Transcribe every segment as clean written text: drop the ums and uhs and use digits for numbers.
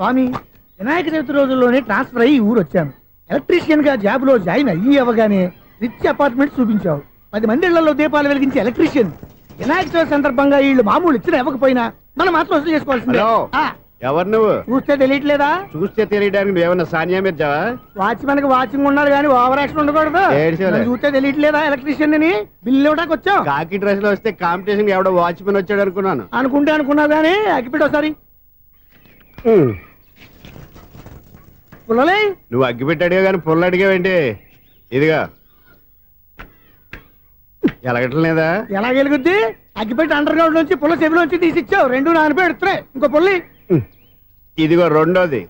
స్వామి, వినాయక చవితి రోజుల్లోనే ట్రాన్స్ఫర్ అయ్యి ఊరు వచ్చాను. ఎలక్ట్రీషియన్ గా జాబ్ లో జాయిన్ అయ్యి అవ్వగానే రిచ్ అపార్ట్మెంట్ చూపించావు. 10 మంది ఇళ్లలో దీపాలు వెలిగించే ఎలక్ట్రీషియన్. వినాయక చవితి సందర్భంగా వీళ్ళు మామూలు ఇచ్చినా ఇవ్వకపోయినా మనం మాత్రం వసూలు చేసుకోవాల్సిందే. ఎవరు నువ్వు? చూస్తే తెలియట్లేదా? చూస్తే తెలియడానికి నువ్వేమన్నా సానియా మీర్జావా? వాచ్మెన్ కి వాచింగ్ ఉండాలి కానీ ఓవర్ యాక్షన్ ఉండకూడదు. చూస్తే తెలియట్లేదా ఎలక్ట్రీషియన్ అని? బిల్లు ఇవ్వడానికి వచ్చావు. కాకి డ్రెస్ లో వస్తే కాంపిటీషన్ ఎవడో వాచ్మెన్ వచ్చాడు అనుకున్నాను. అనుకున్నావు కానీ అగ్గిపెట్టి ఒకసారి. నువ్వు అగ్గిపెట్టి అడిగా కానీ పుల్ల అడిగావేంటి? ఇదిగా ఎలగట్లేదా? ఎలా వెలుగుద్ది? అగ్గిపెట్టి అండర్ గ్రౌండ్ నుంచి పుల్ల చెవిలోంచి తీసిచ్చావు. 2 నానపై ఎడుతున్నాయి. ఇంకో పుల్లి ఇదిగో రెండోది.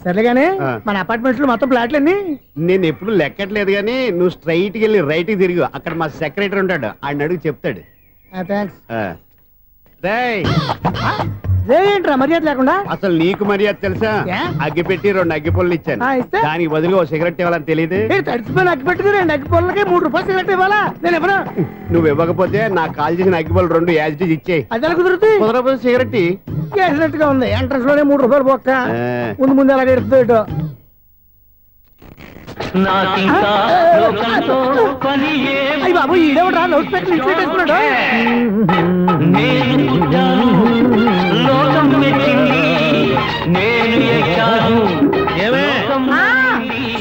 సరేగానే మన అపార్ట్మెంట్స్ లో మొత్తం ఫ్లాట్లు అన్ని నేను ఎప్పుడు లెక్కట్లేదు కానీ నువ్వు స్ట్రైట్ కి వెళ్ళి రైట్ కి తిరిగి అక్కడ మా సెక్రటరీ ఉంటాడు, ఆయన అడుగు చెప్తాడు. ఏంట్రా మర్యాద లేకుండా? అసలు నీకు మర్యాద తెలుసా? అగ్గి పెట్టి 2 అగ్గి పుల్లలు ఇచ్చాను, దానికి బదులు ఓ సిగరెట్ ఇవ్వాలని తెలియదు. తడిచిపోయిన అగ్గి పెట్టి 2 అగ్గి పుల్లలకి 3 రూపాయలు సిగరెట్ ఇవ్వాలా? నేను ఎవరు? నువ్వు ఇవ్వకపోతే నాకు కాల్ చేసిన అగ్గి పుల్లలు 2 యాజిటీస్ ఇచ్చేయి. అది ఎలా కుదురుతుంది? కుదరకపోతే సిగరెట్ వేసినట్టు గా ఉంది. ఎంట్రన్స్ లోనే 3 రూపాయలు పోక్క. ముందు అలా ఎడుతుంది. అయ్యి బాబు, ఈడేవడా లౌడ్ స్పీకర్ ఇన్స్టేట్ చేసుకున్నాడు?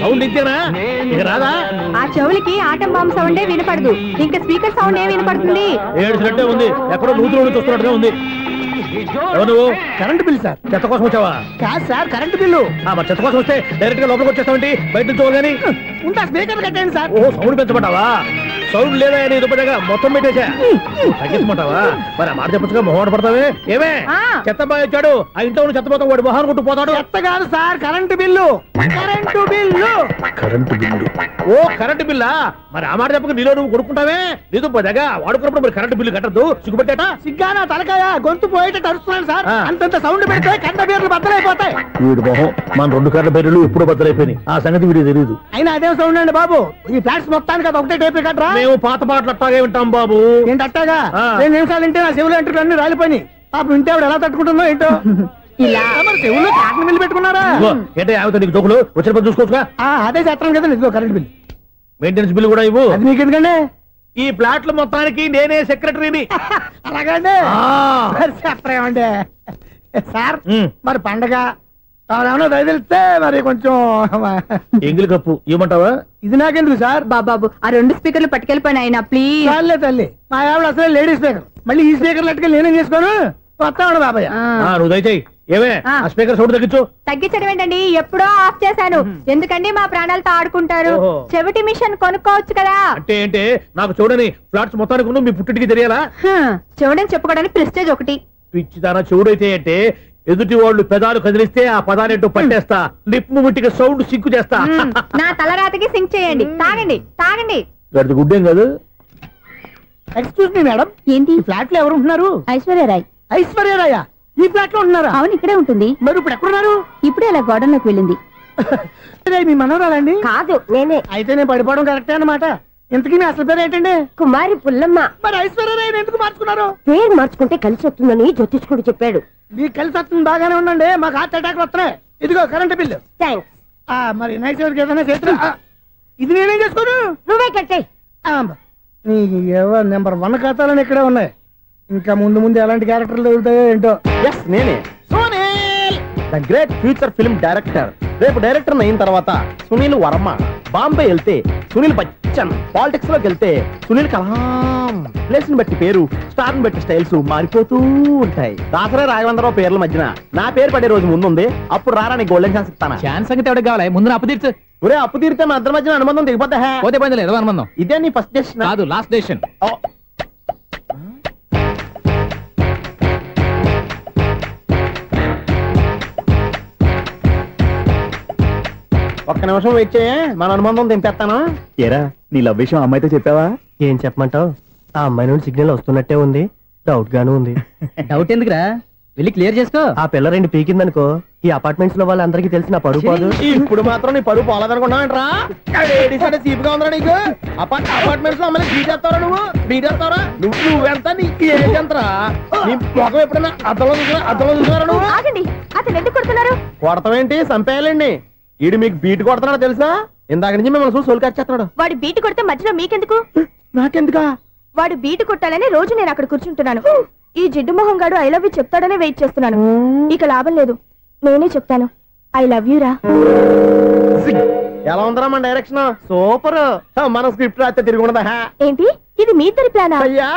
సౌండ్ ఇచ్చానా? రాదా? ఆ చెవులకి ఆటం బాంబు సౌండే వినపడదు, ఇంకా స్పీకర్ సౌండ్ ఏ వినపడుతుంది? ఏడ్చినట్టే ఉంది, ఎక్కడో నూతులు చూస్తున్నట్టుగా ఉంది. నువ్వు కరెంట్ బిల్ సార్. చెత్త కోసం వచ్చావా? కాదు సార్, కరెంట్ బిల్లు. మరి చెత్త కోసం వస్తే డైరెక్ట్ గా లోపలికి వచ్చేస్తావంటి? బయట నుంచి కానీ ఉంటా. స్పీకర్ కట్టండి సార్. ఓ సౌండ్ పెంచమంటావా? సౌండ్ లేదా అని దుప్పటగా మొత్తం పెట్టేసా. తగ్గించమంటావా? మరి ఆ మాట చెప్పచ్చుగా, మొహమాట పడతావే. ఏమే చెత్త బాగా వచ్చాడు, ఆ ఇంట్లో చెత్త పోతాం, వాడు మొహాన్ని కొట్టు పోతాడు. చెత్త కాదు sir, current bill. Current bill. Current bill. ఓ కరెంటు బిల్లా? మరి ఆ మాట చెప్పక నీలో నువ్వు కొడుకుంటావే. నీతో పోదాగా వాడుకున్నప్పుడు మరి కరెంటు బిల్లు కట్టద్దు. సిగ్గుపెట్టేట? సిగ్గానా తలకాయ? గొంతు పోయేటట్టు అరుస్తున్నాను సార్. అంతంత సౌండ్ పెడితే కంట బీర్లు బద్దలైపోతాయి. వీడు మొహం మన 2 కర్ల బీర్లు ఎప్పుడు బద్దలైపోయినాయి. ఆ సంగతి వీడికి తెలియదు. అయినా అదే సౌండ్ అండి బాబు. ఈ ఫ్లాట్స్ మొత్తానికి అది ఒకటే టైప్ కట్టరా? మేము పాత పాటలు అట్టాగే వింటాం బాబు. ఏంటి అట్టాగా? 2 నిమిషాలు వింటే నా చెవులు ఎంటర్ అన్ని రాలిపోయినాయి. పాపం వింటే ఆవిడ ఎలా తట్టుకుంటుందో ఏంటో. ఇలా మరి చెవుల్లో కాటన్ బిల్లు పెట్టుకున్నారా? ఏంటే ఆమెతో నీకు దోకులు వచ్చిన పని చూసుకోవచ్చుగా. అదే చేస్తాను కదా. ఇదిగో కరెంట్ బిల్. మెయింటెనెన్స్ బిల్లు కూడా ఇవ్వు. అది మీకు ఎందుకండి? ఈ ప్లాట్ల మొత్తానికి నేనే సెక్రటరీని. అలాగండి. చెప్పరేమండి సార్. మరి పండగ ఏమన్నా దయదలిస్తే మరి కొంచెం ఎంగిలి కప్పు ఇవ్వమంటావా? ఇది నాకెందుకు సార్? బాబాబు, ఆ 2 స్పీకర్లు పట్టుకెళ్ళిపోయినా ప్లీజ్. చాలే తల్లి, మా ఆవిడ అసలే లేడీ స్పీకర్. మళ్ళీ ఈ స్పీకర్ లెట్టుకెళ్ళి నేనేం చేసుకోను? వస్తాడు బాబాయ్. నువ్వు దయచేయి. ఏమే ఆ స్పీకర్ సౌండ్ తగ్గించు. తగ్గించడం ఏంటండి? ఎప్పుడో ఆఫ్ చేశాను. ఎందుకండి మా ప్రాణాలతో ఆడుకుంటారు? చెవిటి మిషన్ కొనుక్కోవచ్చు కదా. అంటే ఏంటే నాకు చూడని ఫ్లాట్స్ మొత్తానికి మీ పుట్టింటికి తెలియాలా? చెవుడని చెప్పుకోవడానికి ప్రెస్టేజ్ ఒకటి. పిచ్చిదానా చెవుడైతే అంటే ఎదుటి వాళ్ళు పెదాలు కదిలిస్తే ఆ పదాలేంటో పట్టేస్తా. లిప్ ముట్టికి సౌండ్ సింకు చేస్తా. నా తలరాతకి సింక్ చేయండి. తాగండి తాగండి. గడిది గుడ్డేం కాదు. ఎక్స్క్యూజ్ మీ మేడం, ఏంటి ఫ్లాట్ లో ఎవరు ఉంటున్నారు? ఐశ్వర్యరాయ్. ఐశ్వర్యరాయ ఈ ఫ్లాట్ లో ఉంటున్నారా? అవును, ఇక్కడే ఉంటుంది. మరి ఇప్పుడు ఎక్కడున్నారు? ఇప్పుడే అలా గోడంలోకి వెళ్ళింది. మీ మనవరాలండి? కాదు, నేనే. అయితే నేను పడిపోవడం కరెక్టే అన్నమాట. ఇంతకీ మీ అసలు పేరు ఏంటండి? కుమారి పుల్లమ్మ. మరి ఐశ్వర్యరాయని ఎందుకు మార్చుకున్నారు? పేరు మార్చుకుంటే కలిసి వస్తుందని జ్యోతిష్కుడు చెప్పాడు. మీకు కలిసి వస్తుంది, బాగానే ఉండండి. మాకు హార్ట్ అటాక్ వస్తున్నాయి. ఇదిగో కరెంట్ బిల్లు. థ్యాంక్స్. మరి నైట్ ఏదైనా చేతులు ఇది నేనేం చేసుకోను? నువ్వే కట్టే. నెంబర్ 1 ఖాతాలని ఇక్కడే ఉన్నాయి. ఇంకా ముందు ముందు ఎలాంటి క్యారెక్టర్లు దొరుకుతాయో ఏంటో. నేనే the great future film director. రేపు డైరెక్టర్ అయిన తర్వాత సునీల్ వర్మ. బాంబే వెళ్తే సునీల్ బచ్చన్. పాలిటిక్స్ లోకి వెళ్తే సునీల్ కలాం. ప్లేస్ ని బట్టి పేరు, స్టార్ ని బట్టి స్టైల్స్ మారిపోతూ ఉంటాయి. దాసరా రాఘవేంద్రరావు పేర్ల మధ్యన నా పేరు పడే రోజు ముందుంది. అప్పుడు రారా నీ గోల్డెన్ ఛాన్స్ ఇస్తాను. ఛాన్స్ సంగతి ఎవరికి కావాలి? ముందు అప్పు తీర్చు. ఒరే అప్పు తీరితే మా ఇద్దరి మధ్యన అనుబంధం దిగిపోతా. పోతే పోయింది లేదు అనుబంధం. ఇదే నీ ఫస్ట్ డెసిషన్ కాదు, లాస్ట్ డెసిషన్. ఒక్క నిమిషం వెయిట్ చేయ, మన అనుబంధం దింపేస్తాను. ఏరా నీ లవ్ విషయం అమ్మాయితో చెప్పావా? ఏం చెప్పమంటావు? ఆ అమ్మాయి నుండి సిగ్నల్ వస్తున్నట్టే ఉంది, డౌట్ గాను ఉంది. డౌట్ ఎందుకురా? వెళ్ళి క్లియర్ చేసుకో. ఆ పిల్ల 2 పీకిందనుకో ఈ అపార్ట్మెంట్స్ లో వాళ్ళందరికీ తెలిసిన పరుగు పోదు. ఇప్పుడు మాత్రం నీ పరుగు పోలేదనుకున్నావంటరా? సీపుగా ఉందా నీకు? అపార్ట్మెంట్స్ లో అమ్మని బీటేస్తావరా నువ్వెంత నీకు ఎంతరా? నీ మొఖం ఎప్పుడైనా అర్థంలో చూసారా నువ్వు? ఆగండి, అతను ఎందుకు కొడుతున్నారు? కొడతావేంటి? చంపేయాలండి. ఈడు మీకు బీట్ కొడుతున్నాడు తెలుసా? ఇందాక నుంచి మిమ్మల్ని చూసి సోలు కచ్చేస్తున్నాడు. వాడు బీటు కొడితే మధ్యలో మీకెందుకు? నాకెందుకా? వాడు బీటు కొట్టాలని రోజు నేను అక్కడ కూర్చుంటున్నాను. ఈ జిడ్డు మొహం గాడు ఐ లవ్ యూ చెప్తాడనే వెయిట్ చేస్తున్నాను. ఇక లాభం లేదు, నేనే చెప్తాను ఐ లవ్ యూ రా. ఎలా ఉందరా మన డైరెక్షన్? సూపర్. మన స్క్రిప్ట్ రాస్తే తిరిగి ఉండదా? ఏంటి ఇది మీ ఇద్దరి ప్లానా? అయ్యా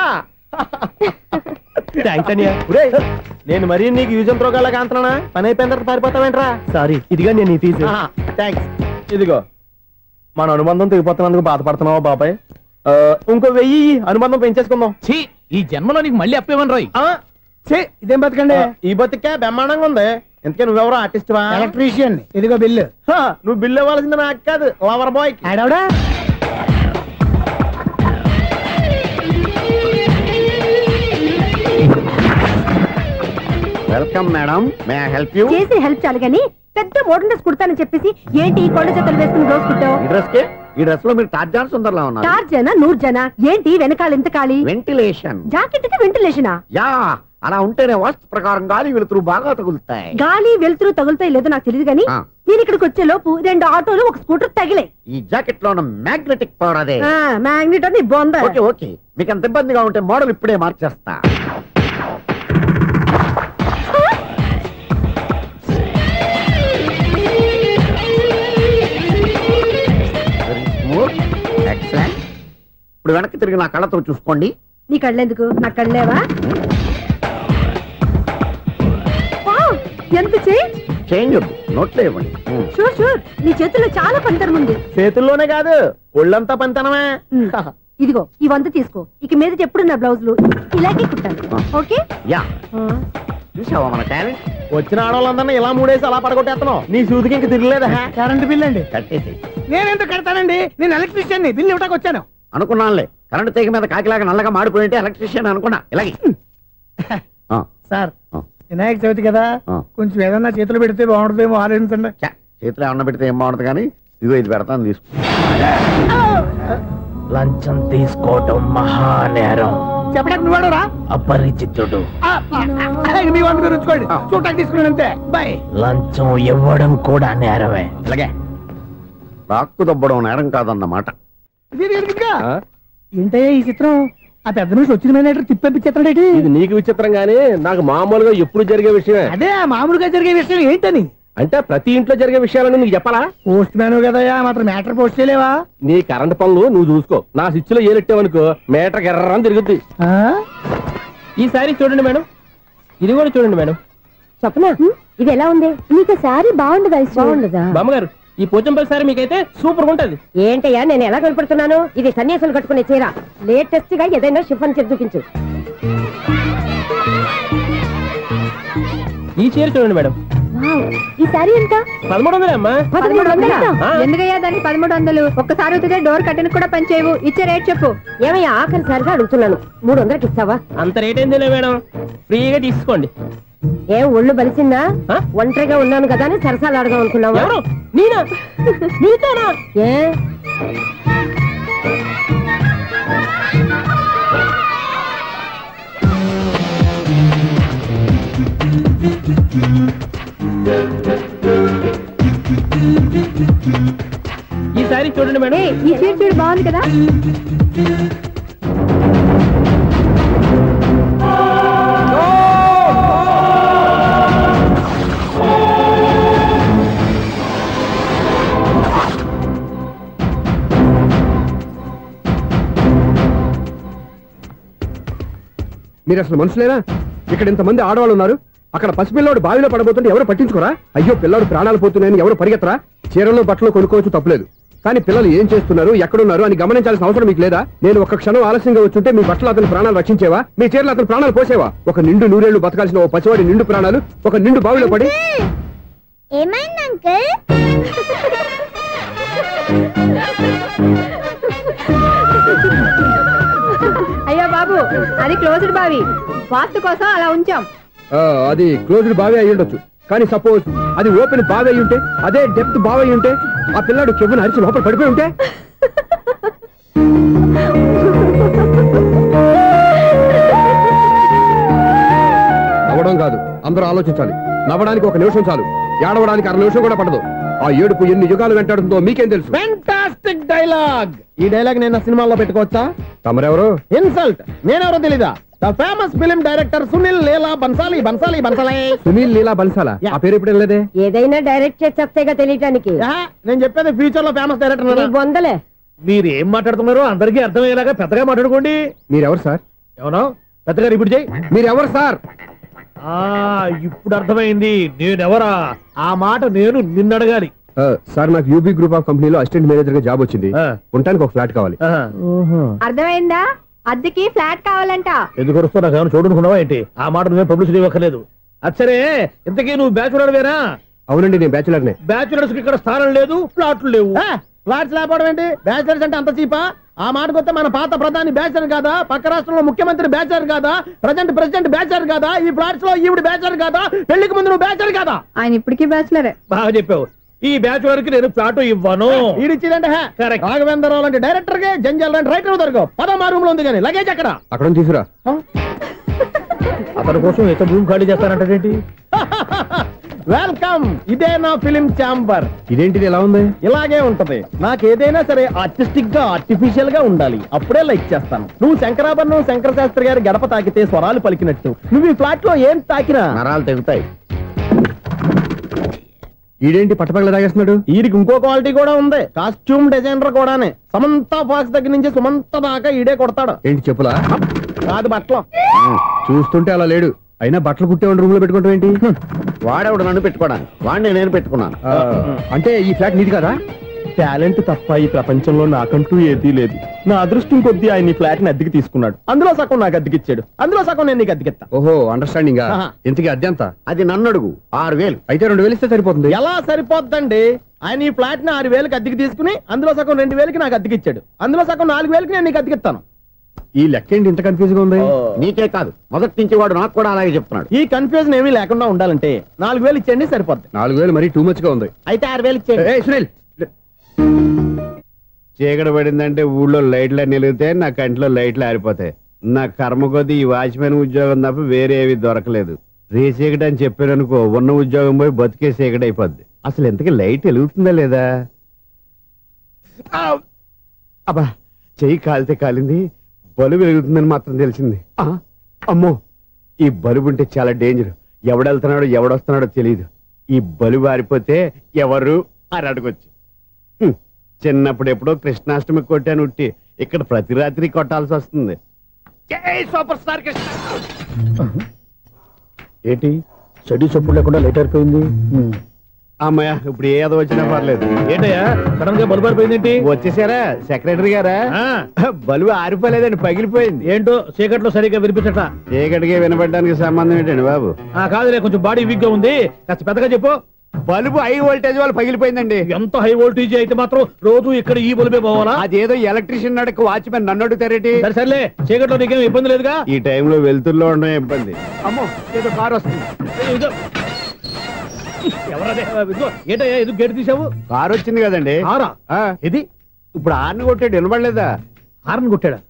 నేను మరీ నీకు యూజ్ అండ్ త్రోగాలా కాంతనా? పని అయిపోయిన తర్వాత పారిపోతావేంట్రా? సారీ, ఇదిగా నేను ఈ ఫీజు. థ్యాంక్స్. ఇదిగో మన అనుబంధం తెగిపోతున్నందుకు బాధపడుతున్నావా బాబాయ్? ఇంకో 1000 అనుబంధం పెంచేసుకుందాం. ఛీ, ఈ జన్మలో నీకు మళ్ళీ అప్పేమని రోయ్. ఇదేం బతకండి? ఈ బతికే బ్రహ్మాండంగా ఉంది. ఎందుకే నువ్వెవరో ఆర్టిస్ట్ వా? ఎలక్ట్రీషియన్. ఇదిగో బిల్లు. నువ్వు బిల్లు ఇవ్వాల్సింది నాకు కాదు, లవర్ బాయ్. ఆడవడా? Welcome madam, may I help you? చేసి హెల్ప్ చాలు గాని పెద్ద మోడల్ డ్రెస్ కుడతానని చెప్పేసి ఏంటి కొండ జతలు వేసుకుని రోజు కుట్టావు? ఈ డ్రెస్ కే ఈ డ్రెస్ లో మీరు టార్జాన్ సుందర్లా ఉన్నారు. టార్జనా నూర్జనా ఏంటి వెనకాల ఎంత ఖాళీ? వెంటిలేషన్. జాకెట్ కి వెంటిలేషనా? యా, అలా ఉంటేనే వాస్తు ప్రకారం గాలి వెలుతురు బాగా తగులుతాయి. గాలి వెలుతురు తగులుతాయి లేదో నాకు తెలియదు గానీ నేను ఇక్కడికి వచ్చే లోపు 2 ఆటోలు 1 స్కూటర్ తగిలే. ఈ జాకెట్ లో ఉన్న మ్యాగ్నెటిక్ పవర్ అదే. మ్యాగ్నెట్ అని బొంద. ఓకే ఓకే, మీకు అంత ఇబ్బందిగా ఉంటే మోడల్ ఇప్పుడే మార్చేస్తా. ఎక్సలెంట్. ఇప్పుడు వెనక్కి తిరిగి నా కళ్ళతో చూసుకోండి. నీ కళ్ళెందుకు? నా కళ్ళేవా? ఎంత చేంజ్? చేంజ్ నోట్లో ఇవ్వండి. షూర్ షూర్, నీ చేతుల్లో చాలా పంతరం ఉంది. చేతుల్లోనే కాదు ఒళ్ళంతా పంతనమే. ఇదిగో ఈ 100 తీసుకో. ఇక మీద ఎప్పుడు నా బ్లౌజులు ఇలాగే కుట్టాను. ఓకే? యా, చూసావా మన టాలెంట్? వచ్చిన ఆడవాళ్ళందరినీ ఇలా మూడేసి అలా పడగొట్టేస్తున్నావు. నీ సూదికి ఇంక తిరగలేదా? కరెంట్ బిల్ అండి. కట్టేసి. నేనెందుకు కడతానండి? నేను ఎలక్ట్రీషియన్. బిల్లు ఇవ్వడానికి వచ్చాను. అనుకున్నానులే, కరెంట్ తీగ మీద కాకిలాగా నల్లగా మాడిపోయింటే ఎలక్ట్రీషియన్ అనుకున్నా. ఇలాగే సార్, వినాయక చవితి కదా, కొంచెం ఏదన్నా చేతులు పెడితే బాగుంటుందేమో ఆలోచించండి. చేతిలో ఏమన్నా పెడితే ఏం బాగుంటుంది కానీ ఇదిగో ఇది పెడతాను, తీసుకో. లంచం తీసుకోవటం మహానేరం. చెప్పడానికి నువ్వాడరా? అపరిచితుడు. మీ వంట మీరు ఉంచుకోండి, చూడటానికి తీసుకున్నాను అంతే. బాయ్. లంచం ఇవ్వడం కూడా నేరమే. ఇలాగే రాక్కు దబ్బడం నేరం కాదన్నమాట. ఏంటయ్యా ఈ చిత్రం? ఆ పెద్ద నుంచి వచ్చిన మేనేటర్ తిప్పించేస్తాడేటి? ఇది నీకు విచిత్రం గానీ నాకు మామూలుగా ఎప్పుడు జరిగే విషయమే. అదే మామూలుగా జరిగే విషయం ఏంటని? అంటే ప్రతి ఇంట్లో జరిగే విషయాలను నీకు చెప్పాలా? పోస్ట్ మ్యాన్ కదయ్యా, మాత్రం మ్యాటర్ పోస్ట్ చేయలేవా? నీ కరెంట్ పనులు నువ్వు చూసుకో. నా స్విచ్ లో ఏలెట్టావనుకో మీటర్ ఎర్రని తిరుగుద్ది. ఈ సారీ చూడండి మేడం, ఇది కూడా చూడండి మేడం. చెప్పనా ఇది ఎలా ఉంది? నీకు సారీ బాగుండదా? బాగుండదా? బామ్మగారు, ఈ పోచంపల్లి సారీ మీకైతే సూపర్ ఉంటుంది. ఏంటయ్యా నేను ఎలా కనపడుతున్నాను? ఇది సన్యాసులు కట్టుకునే చీర. లేటెస్ట్ గా ఏదైనా షిఫాన్ చేసి చూపించు. ఈ చీర చూడండి మేడం. ఈ సారీ ఎంత? 1300 అమ్మా. 1300? ఎందుకయ్యా దానికి 1300? ఒక్కసారి అవుతుందే డోర్ కట్టను కూడా పని చేయవు. ఇచ్చే రేట్ చెప్పు. ఏమయ్యా ఆఖరిసారిగా అడుగుతున్నాను, 300కి ఇస్తావా? అంత రేట్ ఏందిలే మేడం, ఫ్రీగా తీసుకోండి. ఏం ఒళ్ళు బలిసిందా? ఒంటరిగా ఉన్నాను కదా అని సరసాలు అడగా అనుకున్నావా? ఎవరు? నేనా? నీతోనా? ఏ ఈ సారీ చూడండి మేడం. ఈ చీర చూడు, బాగుంది కదా? మీరు అసలు మనుషులేనా? ఇక్కడ ఇంతమంది ఆడవాళ్ళు ఉన్నారు, అక్కడ పసిపిల్లాడు బావిలో పడబోతుంటే ఎవరు పట్టించుకోరా? అయ్యో పిల్లాడు ప్రాణాలు పోతున్నాయని ఎవరు పరిగెత్తరా? చీరలు బట్టలు కొనుక్కోవచ్చు, తప్పులేదు. కానీ పిల్లలు ఏం చేస్తున్నారు, ఎక్కడున్నారు అని గమనించాల్సిన అవసరం మీకు లేదా? నేను ఒక్క క్షణం ఆలస్యంగా వచ్చుంటే మీ బట్టలు అతని ప్రాణాలు రక్షించేవా? మీ చీరలు అతని ప్రాణాలు పోసేవా? ఒక నిండు నూరేళ్లు బతకాల్సిన ఓ పసివాడి నిండు ప్రాణాలు ఒక నిండు బావిలో పడి. ఏమైంది అంకుల్? అయ్యో బాబు, అది క్లోజ్డ్ బావి, వాస్తు కోసం అలా ఉంచాం. అది క్లోజ్డ్ బావి అయి ఉండొచ్చు, కానీ సపోజ్ అది ఓపెన్ బావి అయి ఉంటే, అదే డెప్త్ బావి అయి ఉంటే, ఆ పిల్లాడు చెవును అరిచి లోపల పడిపోయి ఉంటే, నవ్వడం కాదు, అందరూ ఆలోచించాలి. నవ్వడానికి 1 నిమిషం చాలు, ఏడవడానికి 1/2 నిమిషం కూడా పడదు. ఆ ఏడుపు ఎన్ని యుగాలు వెంటాడుతుందో మీకేం తెలుసు? Fantastic dialogue. ఈ డైలాగ్ నేను సినిమాలో పెట్టుకోవచ్చా? తమరెవరు? ఇన్సల్ట్. నేనెవరో తెలీదా? The famous film director Sunil Leela Bhansali. Sunil Leela బన్సాలా? ఆ పేరు ఇప్పుడు లేదే. ఏదైనా డైరెక్ట్ చేసేస్తేగా తెలియటానికి. నేను చెప్పేది ఫ్యూచర్ లో ఫేమస్ డైరెక్టర్. బొందలే. మీరు ఏం మాట్లాడుతున్నారో అందరికీ అర్థమయ్యేలాగా పెద్దగా మాట్లాడుకోండి. మీరెవరు సార్? ఏమన్నా పెద్దగా రిపీట్ చేయి. మీరెవరు సార్? ఇప్పుడు అర్థమైంది నేనెవరా. ఆ మాట నేను నిన్ను అడగాలి. సార్, నాకు యూబీ గ్రూప్ ఆఫ్ కంపెనీలో అసిస్టెంట్ మేనేజర్ గా జాబ్ వచ్చింది. ఉండటానికి 1 ఫ్లాట్ కావాలి. అర్థమైందా? అద్దెకి ఫ్లాట్ కావాలంట. ఎందుకు వస్తావు? నాకు ఏమైనా చూడనుకున్నావా ఏంటి? ఆ మాట నువ్వే పబ్లిసిటీ ఇవ్వక్కర్లేదు. అచ్చరే, ఇంతకీ నువ్వు బ్యాచులర్ వేరా? అవునండి, నేను బ్యాచులర్నే. బ్యాచులర్స్ కి ఇక్కడ స్థానం లేదు, ఫ్లాట్లు లేవు. ఫ్లాట్స్ లేకపోవడం ఏంటి? బ్యాచిలర్స్ అంటే అంత చీపా? ఆ మాటకొస్తే మన పాత ప్రధాని బ్యాచర్ కాదా? పక్క రాష్ట్రంలో ముఖ్యమంత్రి బ్యాచర్ కాదా? ప్రెసిడెంట్ బ్యాచర్ కాదా? ఈ ఫ్లాట్స్ లో ఈవిడ బ్యాచర్ కాదా? పెళ్లికి ముందు నువ్వు బ్యాచర్ కాదా? ఆయన ఇప్పటికీ బ్యాచులరే. బాగా చెప్పావు. ఈ బ్యాచులర్ కి నేను ఫ్లాట్ ఇవ్వను. ఈడిచ్చిందంటే రాఘవేంద్రరావు లాంటి డైరెక్టర్ కి జంజల్ లాంటి రైటర్ దొరకవు. 10వ రూమ్ లో ఉంది కానీ లగేజ్ అక్కడ. అక్కడ తీసుకురా. అతని కోసం ఎంత భూమి ఖాళీ చేస్తానంటే వెల్కమ్. ఇదే నా ఫిలిం ఛాంబర్. ఇదేంటిది ఎలా ఉంది? ఇలాగే ఉంటది. నాకు ఏదైనా సరే ఆర్టిస్టిక్ గా ఆర్టిఫిషియల్ గా ఉండాలి, అప్పుడే లైక్ చేస్తాను. నువ్వు శంకరాభరణం శంకర శాస్త్రి గారి గడప తాకితే స్వరాలు పలికినట్టు నువ్వు ఈ ఫ్లాట్ లో ఏం తాకినా నరాలు తెగుతాయి. ఈడేంటి పట్టపగల తాగేస్తున్నాడు? వీరికి ఇంకో క్వాలిటీ కూడా ఉంది. కాస్ట్యూమ్ డిజైనర్ కూడానే. సమంత ఫాక్స్ దగ్గర నుంచి సుమంత దాకా ఈడే కొడతాడు. ఏంటి చెప్పులా? కాదు, బట్టలు. చూస్తుంటే అలా లేడు. అయినా బట్టలు కుట్టేవాడి రూమ్ లో పెట్టుకుంటాం ఏంటి? వాడేవాడు నన్ను పెట్టుకోవడానికి, వాడిని నేను పెట్టుకున్నాను. అంటే ఈ ఫ్లాట్ నీది కదా? టాలెంట్ తప్ప ఈ ప్రపంచంలో నాకంటూ ఏదీ లేదు. నా అదృష్టం కొద్దీ ఆయన ఈ ఫ్లాట్ ని అద్దెకి తీసుకున్నాడు. అందులో సగం నాకు అద్దెకిచ్చాడు, అందులో సగం నేను నీకు అద్దెకిస్తా. ఓహో, అండర్స్టాండింగ్. ఇంతకీ అద్దె ఎంత? అది నన్ను అడుగు. 6000. అయితే 2000 ఇస్తే సరిపోతుంది. ఎలా సరిపోద్దండి? ఆయన ఈ ఫ్లాట్ ని 6000కి అద్దెకి తీసుకుని అందులో సగం 2000కి నాకు అద్దెకిచ్చాడు, అందులో సగం 4000కి నేను నీకు అద్దెకిస్తాను. ఈ లెక్క ఏంటి ఇంత కన్ఫ్యూజ్ గా ఉంది? నీకే కాదు, మొదటి నుంచి వాడు నాకు కూడా అలాగే చెప్తున్నాడు. ఈ కన్ఫ్యూజన్ ఏమీ లేకుండా ఉండాలంటే 4000 ఇచ్చేయండి, సరిపోద్ది. 4000 మరీ టూ మచ్ గా ఉంది. అయితే 6000 ఇచ్చేయండి. ఏయ్ సునీల్, చీకటి పడిందంటే ఊళ్ళో లైట్లు నిలిగితే నా కంటిలో లైట్లు ఆరిపోతాయి. నా కర్మ కొద్దీ ఈ వాచ్మెన్ ఉద్యోగం తప్ప వేరే ఏవి దొరకలేదు. రేసీకటి అని చెప్పారనుకో, ఉన్న ఉద్యోగం పోయి బతికే చీకటి అయిపోద్ది. అసలు ఎంతకీ లైట్ వెలుగుతుందా లేదా? అబ్బా, చెయ్యి కాలితే కాలింది, బలుబు వెలుగుతుందని మాత్రం తెలిసింది. అమ్మో, ఈ బలుబు ఉంటే చాలా డేంజర్. ఎవడెళ్తున్నాడో ఎవడొస్తున్నాడో తెలియదు. ఈ బలుబు ఆరిపోతే ఎవరు అని అడగొచ్చు. చిన్నప్పుడు ఎప్పుడో కృష్ణాష్టమి కొట్టాను ఉట్టి, ఇక్కడ ప్రతి రాత్రి కొట్టాల్సి వస్తుంది. Super star Krishna. ఏంటి చెడు చెప్పుడు లేకుండా లైట్ అయిపోయింది? అమ్మయ్య, ఇప్పుడు ఏదో వచ్చినా పర్లేదు. ఏంటయ్యా సడన్ గా బల్బు అయిపోయింది ఏంటి? వచ్చేసారా సెక్రటరీ గారా? బలుబు ఆరిపోలేదండి, పగిలిపోయింది. ఏంటో చీకట్లో సరిగ్గా వినిపించట. చీకటికి వినపడడానికి సంబంధం ఏంటండి బాబు? కాదులే, కొంచెం బాడీ వీక్ గా ఉంది, కాస్త పెద్దగా చెప్పు. బల్బు హై వోల్టేజ్ వాళ్ళు పగిలిపోయిందండి. ఎంత హై వోల్టేజ్ అయితే మాత్రం రోజు ఇక్కడ ఈ బల్బే పోవాలా? అదేదో ఎలక్ట్రీషియన్ నడక వాచ్మెన్ నన్ను అడుగుతారేటి? సర్లే, చీకట్లో నీకేం ఇబ్బంది లేదుగా? ఈ టైంలో వెళ్తుల్లో ఉండడం ఇబ్బంది. అమ్మో, ఏదో కారు వస్తుంది. ఏంటయ్యా ఎందుకు గేటు తీసావు? కారు వచ్చింది కదండి. కారా? ఇది ఇప్పుడు హార్న్ కొట్టాడు, వినపడలేదా? హార్న్ కొట్టాడా?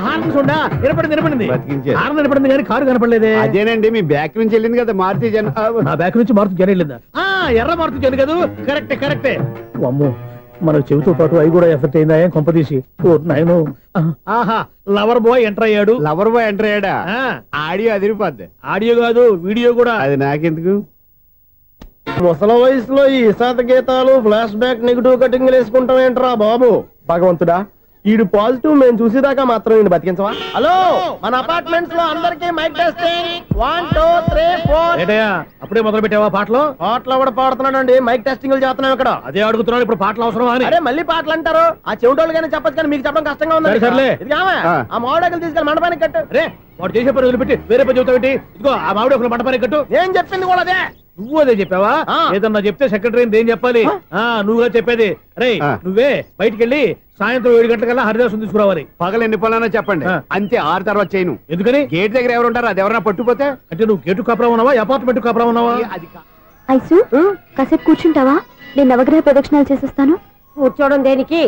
హార్న్ చూడా వినపడింది. బతికించాడు. హార్న్ వినపడింది కానీ కారు కనపడలేదే. అదేనండి, మీ బ్యాక్ నుంచి వెళ్ళింది కదా మారుతి జన. నా బ్యాక్ నుంచి మారుతి జన వెళ్ళిందా? ఎర్ర మారుతి జన కదా? కరెక్టే. అమ్మో, మన చెవితో పాటు అవి కూడా ఎఫెక్ట్ అయిందా? ఏం కొంపదీసి? ఓ నాయనో. ఆహా, లవర్ బాయ్ ఎంటర్ అయ్యాడు. లవర్ బాయ్ ఎంటర్ అయ్యాడా? ఆడియో అదిరిపోద్ది. ఆడియో కాదు, వీడియో కూడా. అది నాకెందుకు? ముసల వయసులో ఈ ఇసాత గీతాలు, ఫ్లాష్ బ్యాక్, నెగిటివ్ కటింగ్ వేసుకుంటాం ఏంట్రా బాబు? భగవంతుడా, ఈడు పాజిటివ్ మేము చూసేదాకా మాత్రం ఈయన బతికించవా? హలో, మన అపార్ట్మెంట్స్ లో అందరికీ మైక్ టెస్టింగ్. 1 2 3 4. ఏంటయ్యా అప్పుడే మొదలు పెట్టావా పాటలు? పాటలు కూడా పాడుతున్నాడు, మైక్ టెస్టింగ్ చేస్తున్నాం ఇక్కడ. అదే అడుగుతున్నాడు, ఇప్పుడు పాటలు అవసరమా అని. అరే మళ్ళీ పాటలు అంటారు, ఆ చెవిటోళ్ళు కానీ చెప్పచ్చు, కానీ మీకు చెప్పడం కష్టంగా ఉంది. సర్లే. ఆ మామిడాకులు తీసుకెళ్ళి మండపానికి కట్టు. రే, వాడు చేసే పని వదిలిపెట్టి వేరే పని చెబుతావు. ఇదిగో ఆ మామిడి ఒకరు మంటపానికి కట్టు. నేను చెప్పింది కూడా అదే. నువ్వు అదే చెప్పావా? ఏదన్నా చెప్తే సెక్రటరీ ఏం చెప్పాలి? నువ్వుగా చెప్పేది. రే, నువ్వే బయటికి వెళ్ళి సాయంత్రం 7 గంటలకల్లా హరిదాసు తీసుకురావాలి. పగలు ఎన్ని పనులన్నా చెప్పండి, అంతే 6 తర్వాత చేయను. ఎందుకని? గేట్ దగ్గర ఎవరు ఉంటారు, అది ఎవరైనా పట్టుపోతే. అంటే నువ్వు గేటు కాపురం ఉన్నావా, అపార్ట్మెంట్ కాపురం ఉన్నావా? అది ఐసు కాసేపు కూర్చుంటావా? నేను నవగ్రహ ప్రదక్షిణాలు చేసేస్తాను. కూర్చోవడం దేనికి?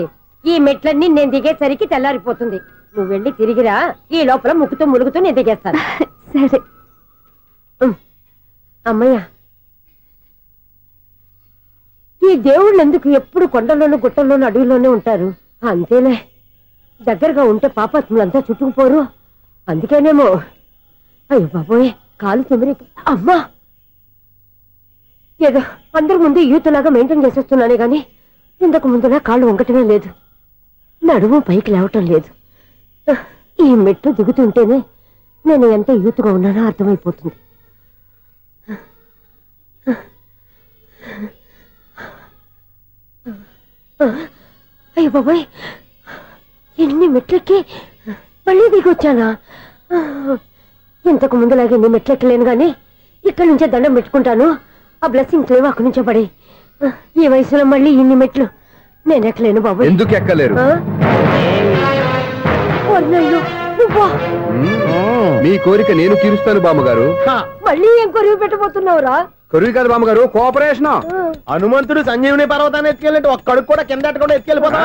ఈ మెట్లన్నీ నేను దిగేసరికి తెల్లారిపోతుంది. నువ్వు వెళ్ళి తిరిగిరా, ఈ లోపల ముక్కుతూ ములుగుతూ నేను దిగేస్తాను. సరే. అమ్మయ్య, ఈ దేవుళ్ళు ఎందుకు ఎప్పుడు కొండల్లోనూ గుట్టల్లోనూ అడవిలోనే ఉంటారు? అంతేలే, దగ్గరగా ఉంటే పాపాత్ములంతా చుట్టుకుపోరు. అందుకేనేమో. అయ్యో బాబోయ్, కాలు చెమిరి. అమ్మా, ఏదో అందరి ముందు యూత్లాగా మెయింటైన్ చేసేస్తున్నానే గాని ఇంతకు ముందులా కాళ్ళు వంకటమే లేదు, నడుము పైకి లేవటం లేదు. ఈ మెట్లు దిగుతుంటేనే నేను ఎంత యూత్గా ఉన్నానో అర్థమైపోతుంది. అయ్యో బాబాయ్, ఎన్ని మెట్లెక్కి మళ్ళీ దిగొచ్చానా? ఇంతకు ముందులాగే ఎన్ని మెట్లెక్కలేను గాని ఇక్కడి నుంచే దండం పెట్టుకుంటాను. ఆ బ్లెస్సింగ్ లేవు అక్కడి నుంచే పడే. ఈ వయసులో మళ్ళీ ఇన్ని మెట్లు నేను ఎక్కలేను బాబు. ఎందుకు ఎక్కలేరు? మీ కోరిక నేను తీరుస్తాను బామ్మగారు. మళ్ళీ ఏం కొరివి పెట్టబోతున్నావురా? కొరివి కాదు బామ్మగారు, కోఆపరేషన్. హనుమంతుడు సంజీవుని పర్వతాన్ని ఎత్తుకెళ్ళి ఒక్కడికి కూడా కింద ఎట్టకుండా ఎత్తుకెళ్ళిపోతా.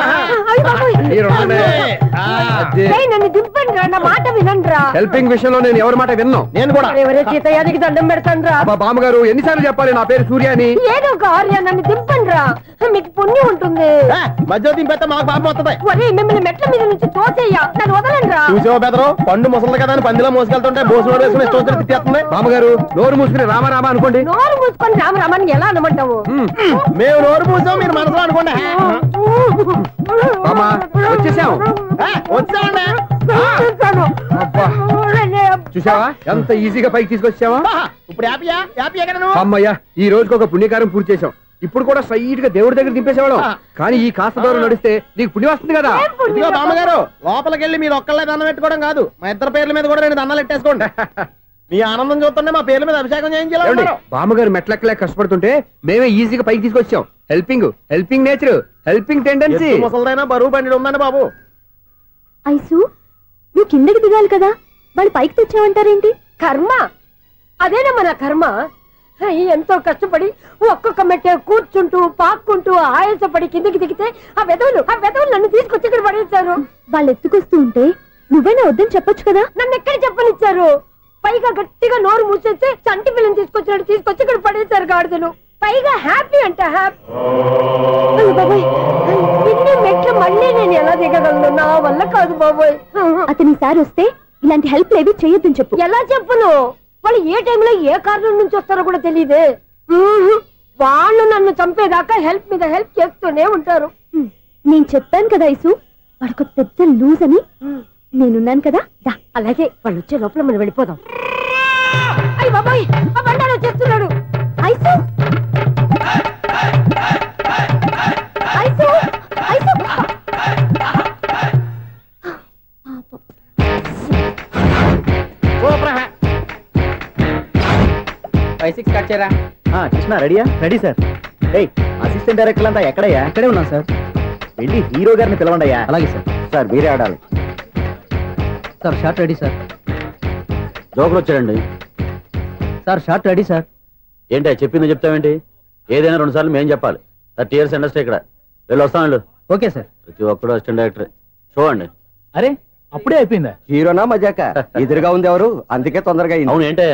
నన్ను దింపండి రా, నా మాట వినండి రా. హెల్పింగ్ విషయంలో నేను ఎవరి మాట విన్నాను. నేను కూడా ఎవరే సీతయ్యానికి దండం పెడతాను రా. బామ్మగారు ఎన్నిసార్లు చెప్పాలి నా పేరు సూర్య అని? ఏదో ఒక ఆర్య, నన్ను దింపండి రా, మీకు పుణ్యం ఉంటుంది. మధ్య దింపేస్తే మాకు పాపం వస్తుంది. ఒరే, మిమ్మల్ని మెట్ల మీద నుంచి తోసేయ్యా, నన్ను వదలండి రా. చూసావా బెదరు, పండు ముసలి కదా అని పందిలో మోసుకెళ్తుంటే భోజనం వేసుకుని ఇష్టం తిట్టేస్తుంది. బామ్మగారు నోరు మూసుకుని రామారామా అనుకోండి. నోరు మూసుకొని రామరామాన్ని ఎలా అనమంటావు? మేము నోరు మూసాం, మీరు మనసులో అనుకోండి. బామ్మా వచ్చేసాం. వచ్చామండి. చూసావా ఎంత ఈజీగా పైకి తీసుకొచ్చావా? ఇప్పుడు హ్యాపీయా? హ్యాపీయా కదా నువ్వు? అమ్మయ్యా, ఈ రోజుకి ఒక పుణ్యకారం పూర్తి చేసాం. ఇప్పుడు కూడా స్ట్రైట్ గా దేవుడి దగ్గర దింపేసేవాళ్ళం. కానీ ఈ కాస్త దూరం నడిస్తే నీకు పుణ్యం వస్తుంది కదా. ఇదిగో బామ్మగారు, లోపలికి వెళ్ళి మీరు ఒక్కళ్ళే దండం పెట్టుకోవడం కాదు, మా ఇద్దరు పేర్ల మీద కూడా నేను దండాలు పెట్టేసుకోండి. మీ ఆనందం చూస్తుంటే మా పేర్ల మీద అభిషేకం చేయించాలి. బామ్మగారు మెట్లెక్కలే కష్టపడుతుంటే మేమే ఈజీగా పైకి తీసుకొచ్చాం. Helping nature, helping tendency. ముసలిదైనా బరువు బండి ఉందండి బాబు. ఐసు నువ్వు కిందకి దిగాలి కదా, వాళ్ళు పైకి తెచ్చావంటారేంటి? కర్మ అదేనమ్మా నా కర్మ. ఎంతో కష్టపడి ఒక్కొక్క మెట్టే కూర్చుంటూ పాక్కుంటూ ఆయాసపడి కిందకి దిగితే ఆ వెధవులు నన్ను తీసుకొచ్చి ఇక్కడ పడేశారు. వాళ్ళు ఎత్తుకొస్తూ ఉంటే నువ్వైనా వద్దని చెప్పొచ్చు కదా. నన్ను ఎక్కడ చెప్పనిచ్చారు? పైగా గట్టిగా నోరు మూసేస్తే చంటి పిల్లని తీసుకొచ్చినట్టు తీసుకొచ్చి ఇక్కడ పడేశారు గాడిదలు. పైగా హ్యాపీ అంట హ్యాపీ. బాబాయ్, ఇన్ని మెట్లు మళ్ళీ నేను ఎలా దిగగలను? నా వల్ల కాదు బాబాయ్. అతని సార్ వస్తే ఇలాంటి హెల్ప్ లేవి చేయొద్దని చెప్పు. ఎలా చెప్పును? వాళ్ళు ఏ టైంలో ఏ కారణం నుంచి వస్తారో కూడా తెలియదే. వాళ్ళు నన్ను చంపేదాకా హెల్ప్ మీద హెల్ప్ చేస్తూనే ఉంటారు. నేను చెప్పాను కదా ఐసు, వాడొక పెద్ద లూజ్ అని. నేనున్నాను కదా. అలాగే వాళ్ళు వచ్చే లోపల మనం వెళ్ళిపోదాం. అయ్య బాబాయ్, ఆ బండారు వచ్చేస్తున్నాడు. ఐసు ఐసు ఐసు 5-6 కట్ చేయరా. కృష్ణ రెడీయా? Ready sir. ఏయ్, అసిస్టెంట్ డైరెక్టర్ అంతా ఎక్కడయ్యా? ఇక్కడే ఉన్నాం సార్. వెళ్ళి హీరో గారిని పిలవండి అయ్యా. అలాగే సార్. సార్ మీరే ఆడాలి సార్. Short ready sir. జోకులు వచ్చాడండి సార్. Short ready sir. ఏంటి చెప్పింది చెప్తావేంటి? ఏదైనా 2 సార్లు మేము చెప్పాలి. 30 years ఇండస్ట్రీ ఇక్కడ. వెళ్ళి వస్తాను. Okay sir. ప్రతి ఒక్కడు అసిస్టెంట్ డైరెక్టర్. చూడండి. అరే అప్పుడే అయిపోయిందా? హీరోనా మజాక? ఎదురుగా ఉంది ఎవరు, అందుకే తొందరగా. అవును, ఏంటే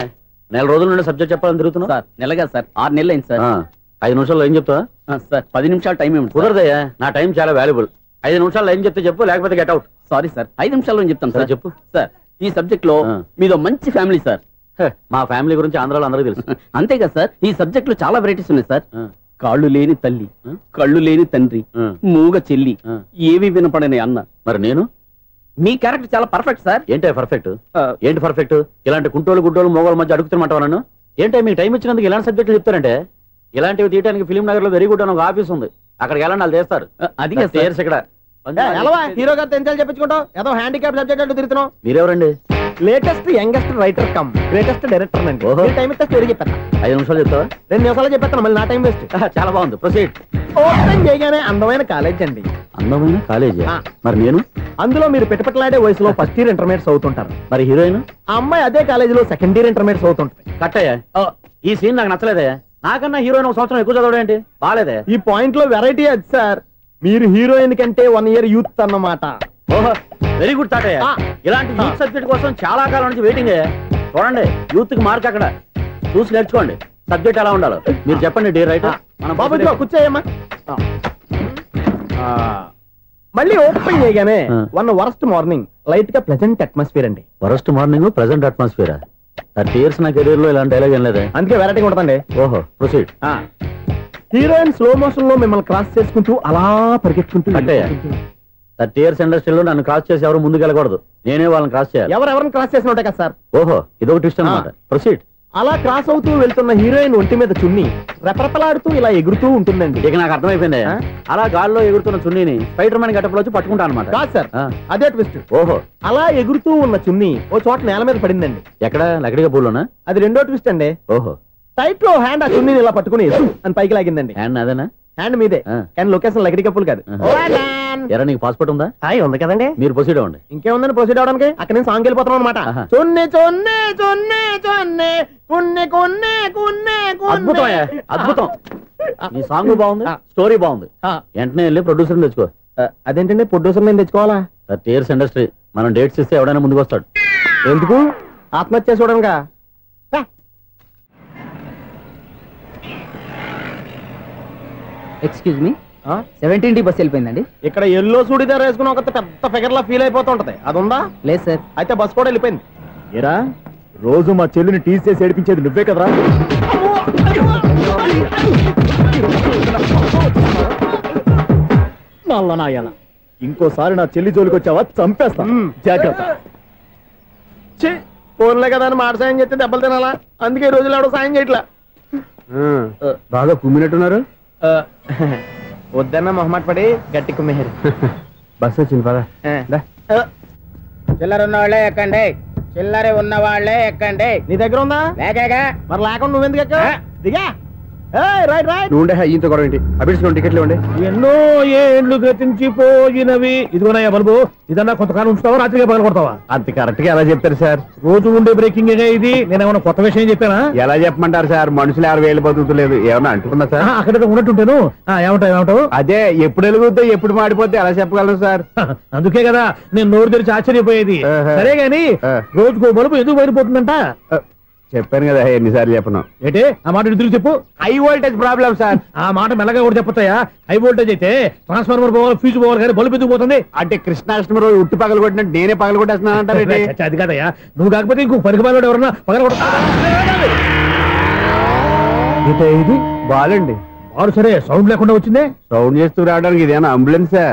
నెల రోజుల నుండి సబ్జెక్ట్ చెప్పాలని తిరుగుతున్నావు సార్? నెలగా సార్, 6 నెలలు అయింది సార్. 5 నిమిషాల్లో ఏం చెప్తా సార్? 10 నిమిషాలు టైం ఏమి కుదరదయ్యా. నా టైం చాలా వాల్యుబుల్. 5 నిమిషాల్లో ఏం చెప్తే చెప్పు, లేకపోతే గెట్ అవుట్. సారీ సార్, 5 నిమిషాల్లో చెప్తాను సార్. చెప్పు సార్, ఈ సబ్జెక్ట్ లో మీదో మంచి ఫ్యామిలీ సార్. మా ఫ్యామిలీ గురించి ఆంధ్రాలో అందరికీ తెలుసు. అంతే కదా సార్, ఈ సబ్జెక్ట్ లో చాలా వెరైటీస్ ఉన్నాయి సార్. కాళ్ళు లేని తల్లి, కళ్ళు లేని తండ్రి, మూగ చెల్లి, ఏవి వినపడని అన్న. మరి నేను? మీ క్యారెక్టర్ చాలా పర్ఫెక్ట్ సార్. ఏంటే పర్ఫెక్ట్? ఏంటి పర్ఫెక్ట్? ఇలాంటి కుంటోలు గుడ్డోలు మోగోల మధ్య అడుగుతున్నమాట నన్ను. ఏంటో మీకు టైం ఇచ్చినందుకు ఇలాంటి సబ్జెక్టులు చెప్తారంటే? ఇలాంటివి తీయడానికి ఫిలిం నగర్ లో వెరీ గుడ్ అని ఒక ఆఫీస్ ఉంది, అక్కడికి వెళ్ళండి, వాళ్ళు చేస్తారు. అది ఇక్కడ హీరో గారితో ఎంత చెప్పించుకుంటావు? ఏదో హ్యాండిక్యాప్ సబ్జెక్ట్ అంటూ తిరుగుతున్నావు. మీరెవరండి? Latest youngest writer cum greatest director అండి. టైం ఇస్తే స్టోరీ చెప్పేస్తా. 5 నిమిషాలు చెప్తావా? 2 నిమిషాలు చెప్పేస్తాను, మళ్ళీ నా టైం వేస్ట్. చాలా బాగుంది, ప్రొసీడ్. ఓపెన్ చేయగానే అందమైన కాలేజ్ అండి. అందమైన కాలేజీ ఆ. మరి నేను అందులో మీరు పెట్టుపట్లాడే వయసులో ఫస్ట్ ఇయర్ ఇంటర్మీడియట్స్ అవుతుంటారు. మరి హీరోయిన్ ఆ అమ్మాయి అదే కాలేజీలో సెకండ్ ఇయర్ ఇంటర్మీడియట్స్ అవుతుంటుంది. కట్టయ్యా ఈ సీన్ నాకు నచ్చలేదే. నాకన్నా హీరోయిన్ ఒక సంవత్సరం ఎక్కువ చదవడం ఏంటి? బాలేదే. ఈ పాయింట్ లో వెరైటీ అది సార్. మీరు హీరోయిన్ కంటే 1 year యూత్ అన్నమాట. ఓహో వెరీ గుడ్ తాటయ్య. ఇలాంటి యూత్ సబ్జెక్ట్ కోసం చాలా కాలం నుంచి వెయిటింగ్. చూడండి యూత్ కి మార్క్ అక్కడ చూసి నేర్చుకోండి. సబ్జెక్ట్ ఎలా ఉండాలో మీరు చెప్పండి డీర్ రైట్. మన బాబు ఇదిగో కూర్చోయమ్మా. మళ్ళీ ఓపెన్ చేయగానే వరస్ట్ మార్నింగ్ లైట్ గా ప్లెజెంట్ అట్మాస్ఫియర్ అండి. Worst morning present atmosphere. 30 years నా కెరీర్ లో ఇలాంటి డైలాగ్ ఏం లేదే. అందుకే వెరైటీగా ఉంటుందండి. ఓహో ప్రొసీడ్. హీరోయిన్ స్లో మోషన్ లో మిమ్మల్ని క్రాస్ చేసుకుంటూ అలా పరిగెట్టుకుంటూ కట్టయ్య 30 years ఇండస్ట్రీలో నన్ను క్రాస్ చేసి ఎవరు ముందుకు వెళ్ళకూడదు. నేనే వాళ్ళని క్రాస్ చేయాలి. ఎవరెవరిని క్రాస్ చేసిన ఉంటాయి కదా సార్. ఓహో ఇదొక ట్విస్ట్ అన్నమాట. ప్రొసీడ్. అలా క్రాస్ అవుతూ వెళ్తున్న హీరోయిన్ ఒంటి మీద చున్ని రెపరెపలాడుతూ ఇలా ఎగురుతూ ఉంటుందండి. ఇక నాకు అర్థమైపోయింది. అలా గాల్లో ఎగురుతున్న చున్నీని స్పైడర్ మ్యాన్ గెటప్ లో వచ్చి పట్టుకుంటా అనమాట. కాదు సార్, అదే ట్విస్ట్. ఓహో అలా ఎగురుతూ ఉన్న చున్ని ఓ చోట నేల మీద పడిందండి. ఎక్కడ లకడిగా పూలోనా? అది రెండో ట్విస్ట్ అండి. ఓహో టైట్ లో హ్యాండ్ ఆ చున్నీని ఇలా పట్టుకుని అని పైకి లాగిందండి. హ్యాండ్ అదేనా? హ్యాండ్ మీదే కానీ లొకేషన్ లకడి కప్పులు కాదు. ఎరా నీకు పాస్పోర్ట్ ఉందా? ఉంది కదండి. మీరు ప్రొసీడ్ అవ్వండి. ఇంకేముందని ప్రొసీడ్ అవడానికి అక్కడ నేను సాంగ్ వెళ్ళిపోతాం అనమాట. చున్ని చున్ని చున్ని చున్ని కున్ని కున్ని కున్ని అద్భుతం అద్భుతం. నీ సాంగ్ బాగుంది, స్టోరీ బాగుంది. వెంటనే వెళ్ళి ప్రొడ్యూసర్ తెచ్చుకో. అదేంటండి ప్రొడ్యూసర్ నేను తెచ్చుకోవాలా? 30 years ఇండస్ట్రీ. మనం డేట్స్ ఇస్తే ఎవడైనా ముందుకు వస్తాడు. ఎందుకు? ఆత్మహత్య చూడనుగా. Excuse me 17D bus వెళ్ళిపోయిందండి. ఇక్కడ ఎల్లో చూడిదార్ వేసుకుని ఒక పెద్ద ఫిగర్ లా ఫీల్ అయిపోతూ ఉంటది. అది ఉందా? లేదు సార్. అయితే బస్ కూడా వెళ్ళిపోయింది. ఏరా రోజు మా చెల్లిని టీస్ చేసి ఏడిపించేది నువ్వే కదరా? ఇంకోసారి నా చెల్లి జోలికి వచ్చావా చంపేస్తా. జాగ్రత్త. ఫోన్లే కదా అని మాట సాయం చేస్తే దెబ్బలు తినాలా? అందుకే ఈ రోజులు ఎవడో సాయం చేయట్లా. బాగా కుమ్మినట్టున్నారు. వద్దన్న మొహమాట పడి గట్టి కుమ్మేరు. బస్ వచ్చింది పదా. చిల్లర ఉన్న వాళ్ళే ఎక్కండి. చిల్లర ఉన్న వాళ్ళే ఎక్కండి. నీ దగ్గర ఉందా? లేకగా మరి లేకుండా నువ్వెందుకు ఎక్క? దిగా. Right right. నువ్వు ఉండే ఈయంతో గొడవ ఏంటి? అభిడ్స్ టికెట్లు ఇవ్వండి. ఎన్నో ఏండ్లు గతించిపోయినవి. ఇదిగోనయ్యా బల్బు. ఇదన్నా కొంతకాలం ఉంచుతావా రాత్రిగా పగల కొడతావా? అంత కరెక్ట్ గా ఎలా చెప్తారు సార్? రోజు ఉండే బ్రేకింగ్ ఇది. నేనేమన్నా కొత్త విషయం చెప్పానా? ఎలా చెప్పమంటారు సార్? మనుషులు ఎవరు వేలు బతుకుతలేదు. ఏమన్నా అంటున్నా సార్? అక్కడ ఉన్నట్టుంటాను. ఏమంటావు? అదే ఎప్పుడు వెలుగుద్దో ఎప్పుడు మాడిపోతే ఎలా చెప్పగలను సార్? అందుకే కదా నేను నోరు తెరిచి ఆశ్చర్యపోయేది. సరే గాని రోజుకో బలుపు ఎందుకు బయటపోతుందంట? చెప్పాను కదా ఎన్నిసార్లు చెప్పను. ఏంటే ఆ మాట తిరిగి చెప్పు. High voltage problem sir. ఆ మాట మెల్లగా కూడా చెప్పొచ్చాయా? హై వోల్టేజ్ అయితే ట్రాన్స్ఫార్మర్ పోవాలి, ఫ్యూజ్ పోవాలి, కానీ బల్బు ఎందుకు పోతుంది? అంటే కృష్ణాష్టమి రోజు ఉట్టి పగలు కొట్టినట్టు నేనే పగలు కొట్టేస్తున్నాను అంటారు. అది కాదయ్యా, నువ్వు కాకపోతే ఇంకో పనికి బాలు ఎవరన్నా పగల కొట్ట. ఇది బాలండి. బాలు సరే సౌండ్ లేకుండా వచ్చిందే. సౌండ్ చేస్తూ రావడానికి ఇదేనా అంబులెన్సా?